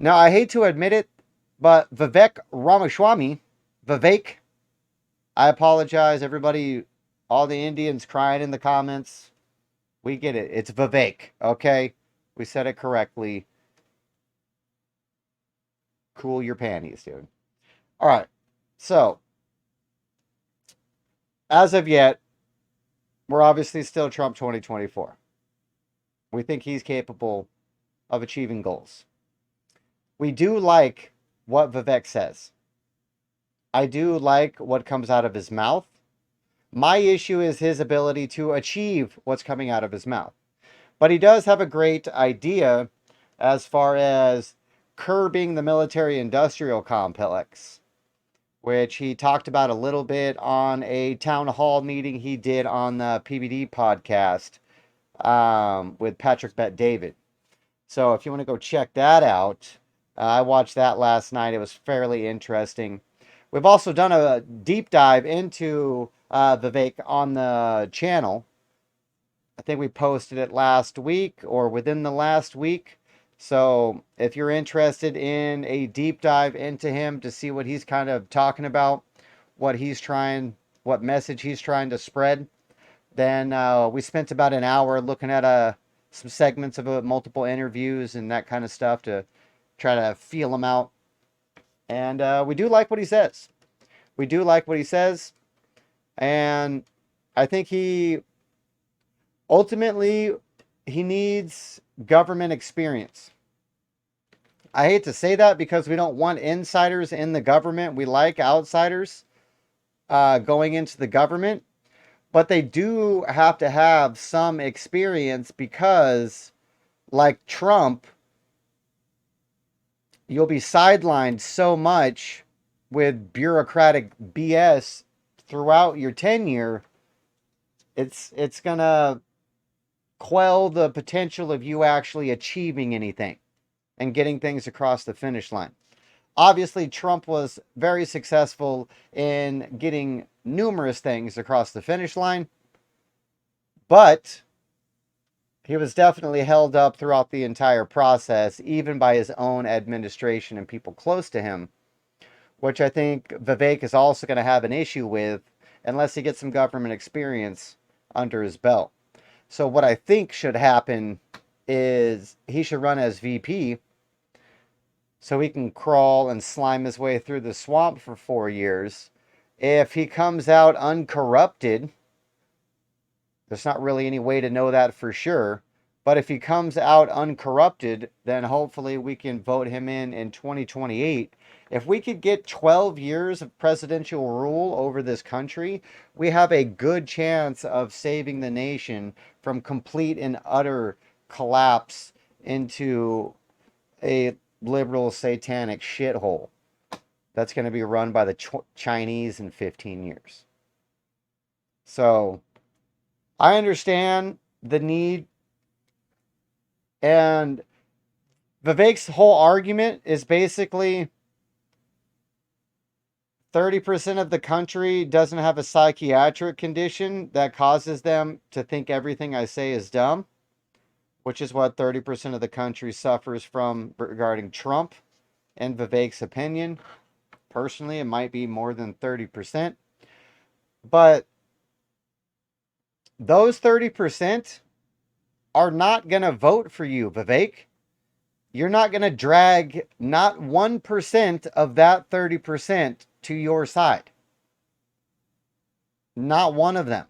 Now, I hate to admit it, but Vivek Ramaswamy, Vivek, I apologize, everybody, all the Indians crying in the comments. We get it. It's Vivek, okay? We said it correctly. Cool your panties, dude. All right. So, as of yet, we're obviously still Trump 2024. We think he's capable of achieving goals. We do like what Vivek says. I do like what comes out of his mouth. My issue is his ability to achieve what's coming out of his mouth. But he does have a great idea as far as curbing the military industrial complex, which he talked about a little bit on a town hall meeting he did on the PBD podcast with Patrick Bet David. So if you want to go check that out, I watched that last night. It was fairly interesting. We've also done a deep dive into Vivek on the channel. I think we posted it last week or within the last week. So if you're interested in a deep dive into him to see what he's kind of talking about, what message he's trying to spread, then we spent about an hour looking at some segments of multiple interviews and that kind of stuff to try to feel him out. And we do like what he says. We do like what he says. And I think ultimately, he needs government experience. I hate to say that because we don't want insiders in the government. We like outsiders going into the government. But they do have to have some experience because, like Trump, you'll be sidelined so much with bureaucratic BS throughout your tenure. It's gonna quell the potential of you actually achieving anything and getting things across the finish line. Obviously, Trump was very successful in getting numerous things across the finish line, but he was definitely held up throughout the entire process, even by his own administration and people close to him, which I think Vivek is also going to have an issue with unless he gets some government experience under his belt. So what I think should happen is he should run as VP so he can crawl and slime his way through the swamp for 4 years. If he comes out uncorrupted, there's not really any way to know that for sure. But if he comes out uncorrupted, then hopefully we can vote him in 2028. If we could get 12 years of presidential rule over this country, we have a good chance of saving the nation from complete and utter collapse into a liberal satanic shithole that's going to be run by the Chinese in 15 years. So I understand the need, and Vivek's whole argument is basically 30% of the country doesn't have a psychiatric condition that causes them to think everything I say is dumb, which is what 30% of the country suffers from regarding Trump, in Vivek's opinion. Personally, it might be more than 30%. But those 30% are not going to vote for you, Vivek. You're not going to drag not 1% of that 30% to your side. Not one of them.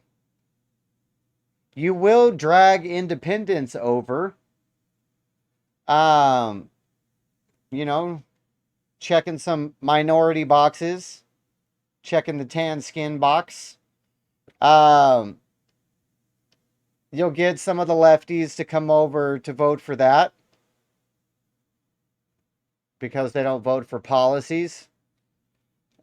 You will drag independents over. You know, checking some minority boxes, checking the tan skin box. You'll get some of the lefties to come over to vote for that because they don't vote for policies.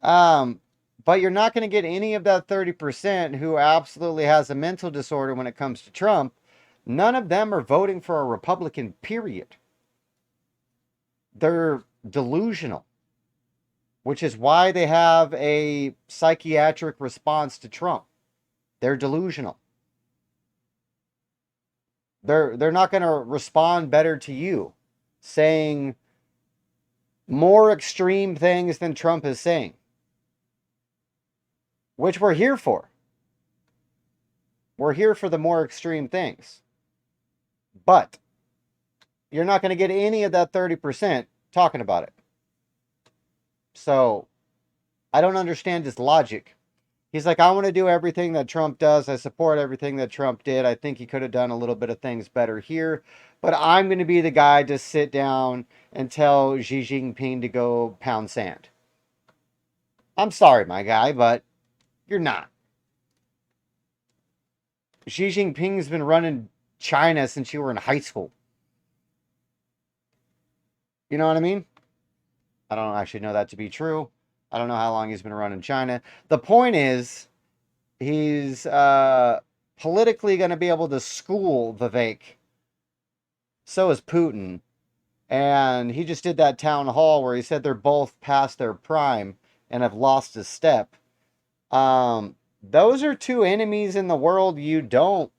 But you're not going to get any of that 30% who absolutely has a mental disorder when it comes to Trump. None of them are voting for a Republican, period. They're delusional, which is why they have a psychiatric response to Trump. They're delusional. They're not going to respond better to you saying more extreme things than Trump is saying, which we're here for. We're here for the more extreme things. But you're not going to get any of that 30% talking about it. So I don't understand his logic. He's like, I want to do everything that Trump does. I support everything that Trump did. I think he could have done a little bit of things better here. But I'm going to be the guy to sit down and tell Xi Jinping to go pound sand. I'm sorry, my guy, but you're not. Xi Jinping's been running China since you were in high school. You know what I mean? I don't actually know that to be true. I don't know how long he's been running China. The point is, he's politically going to be able to school Vivek. So is Putin. And he just did that town hall where he said they're both past their prime and have lost a step. Those are two enemies in the world you don't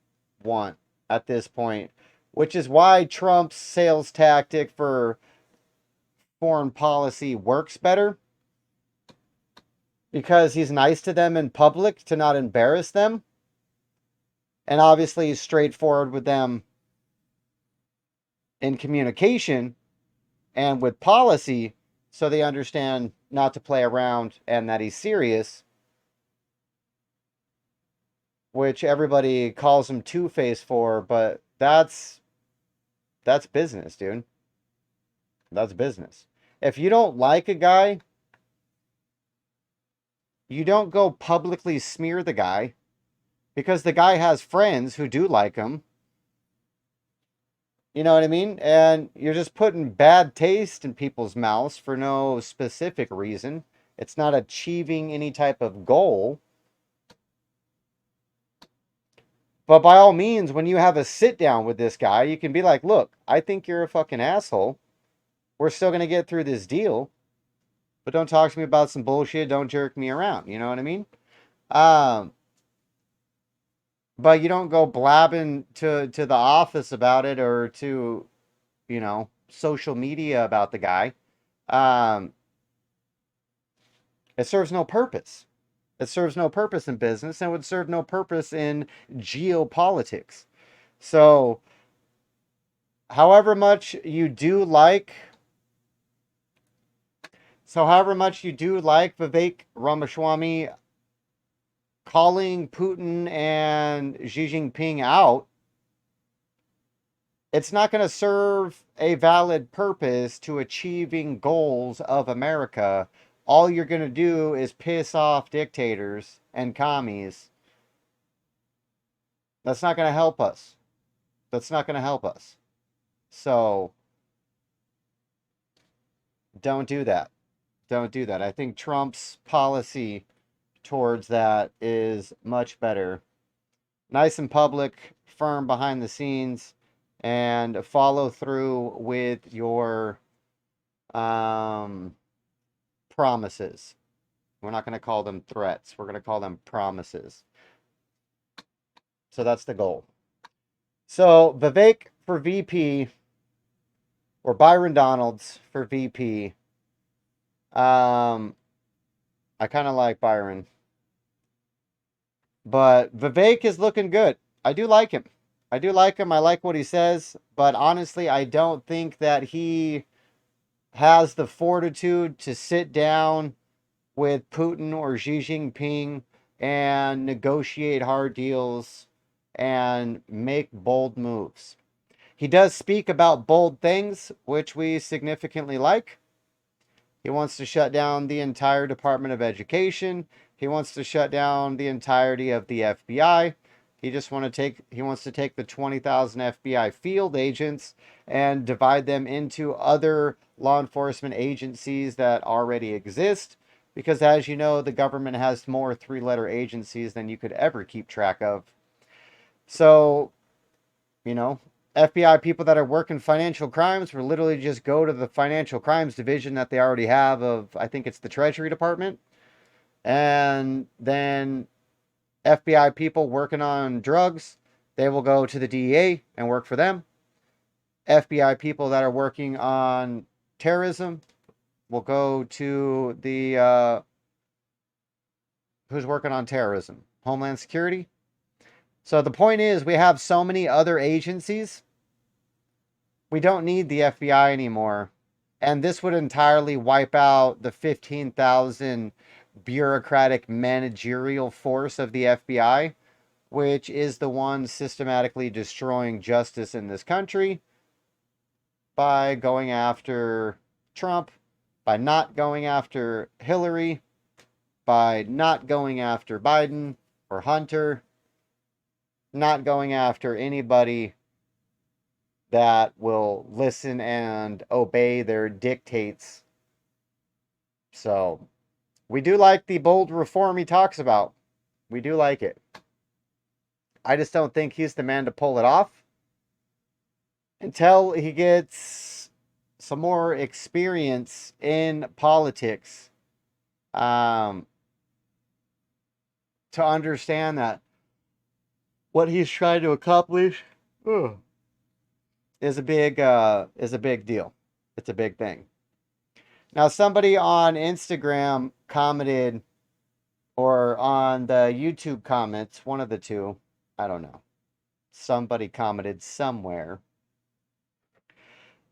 want at this point, which is why Trump's sales tactic for foreign policy works better, because he's nice to them in public to not embarrass them, and obviously he's straightforward with them in communication and with policy, so they understand not to play around and that he's serious, which everybody calls him Two-Face for, but that's business, dude. That's business. If you don't like a guy, you don't go publicly smear the guy, because the guy has friends who do like him. You know what I mean? And you're just putting bad taste in people's mouths for no specific reason. It's not achieving any type of goal. But by all means, when you have a sit down with this guy, you can be like, look, I think you're a fucking asshole. We're still going to get through this deal. But don't talk to me about some bullshit. Don't jerk me around. You know what I mean? But you don't go blabbing to the office about it, or to, social media about the guy. It serves no purpose. It serves no purpose in business, and would serve no purpose in geopolitics. So, however much you do like Vivek Ramaswamy calling Putin and Xi Jinping out, it's not going to serve a valid purpose to achieving goals of America. All you're going to do is piss off dictators and commies. That's not going to help us. That's not going to help us. So, don't do that. Don't do that. I think Trump's policy towards that is much better. Nice and public, firm behind the scenes, and follow through with your promises. We're not going to call them threats. We're going to call them promises. So that's the goal. So Vivek for VP, or Byron Donalds for VP. I kind of like Byron. But Vivek is looking good. I do like him. I like what he says. But honestly, I don't think that he has the fortitude to sit down with Putin or Xi Jinping and negotiate hard deals and make bold moves. He does speak about bold things, which we significantly like. He wants to shut down the entire Department of Education. He wants to shut down the entirety of the FBI. He wants to take the 20,000 FBI field agents and divide them into other law enforcement agencies that already exist. Because as you know, the government has more three-letter agencies than you could ever keep track of. So, FBI people that are working financial crimes will literally just go to the financial crimes division that they already have of, I think it's the Treasury Department. And then FBI people working on drugs, they will go to the DEA and work for them. FBI people that are working on terrorism, will go to the who's working on terrorism, Homeland Security. So the point is, we have so many other agencies. We don't need the FBI anymore. And this would entirely wipe out the 15,000 bureaucratic managerial force of the FBI, which is the one systematically destroying justice in this country by going after Trump, by not going after Hillary, by not going after Biden or Hunter, not going after anybody that will listen and obey their dictates. So, we do like the bold reform he talks about. We do like it. I just don't think he's the man to pull it off until he gets some more experience in politics, to understand that what he's trying to accomplish is a big deal. It's a big thing. Now, somebody on Instagram commented, or on the YouTube comments, one of the two, I don't know. Somebody commented somewhere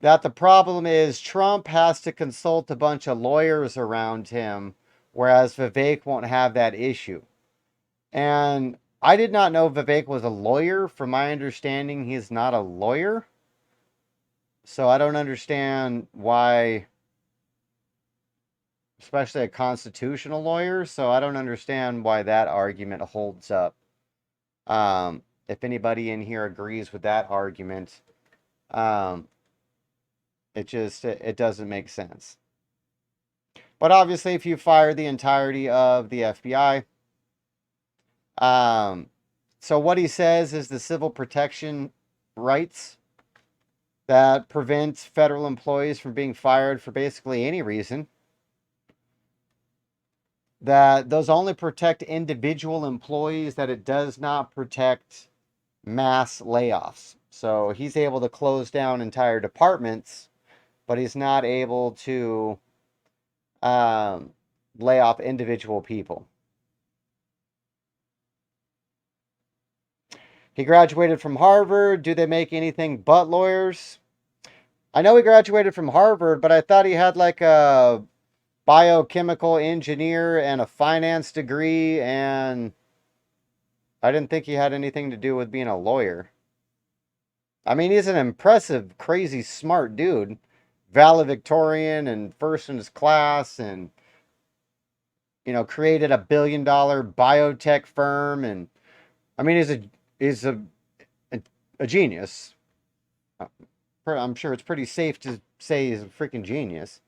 that the problem is Trump has to consult a bunch of lawyers around him, whereas Vivek won't have that issue. And I did not know Vivek was a lawyer. From my understanding, he's not a lawyer. So I don't understand why, especially a constitutional lawyer. So I don't understand why that argument holds up. If anybody in here agrees with that argument, it doesn't make sense. But obviously, if you fire the entirety of the FBI, so what he says is the civil protection rights that prevents federal employees from being fired for basically any reason, that those only protect individual employees, that it does not protect mass layoffs. So he's able to close down entire departments, but he's not able to lay off individual people. He graduated from Harvard. Do they make anything but lawyers? I know he graduated from Harvard, but I thought he had like a biochemical engineer and a finance degree, and I didn't think he had anything to do with being a lawyer. I mean, he's an impressive, crazy, smart dude. Valedictorian and first in his class, and created $1 billion biotech firm, and I mean, he's a genius. I'm sure it's pretty safe to say he's a freaking genius.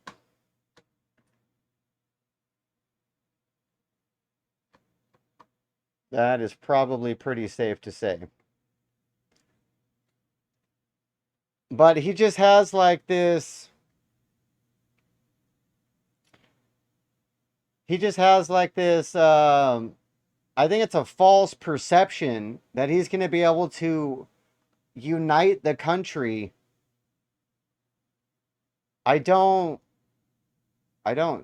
That is probably pretty safe to say. But he just has like this. He just has like this. I think it's a false perception that he's going to be able to unite the country. I don't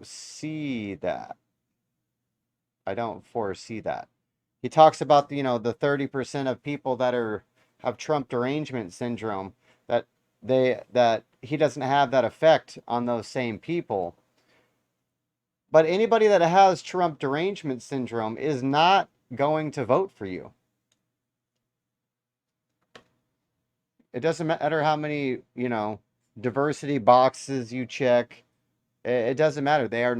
see that. I don't foresee that. He talks about the 30% of people that have Trump derangement syndrome, that he doesn't have that effect on those same people. But anybody that has Trump derangement syndrome is not going to vote for you. It doesn't matter how many, diversity boxes you check. It doesn't matter. They are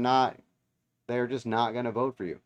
just not going to vote for you.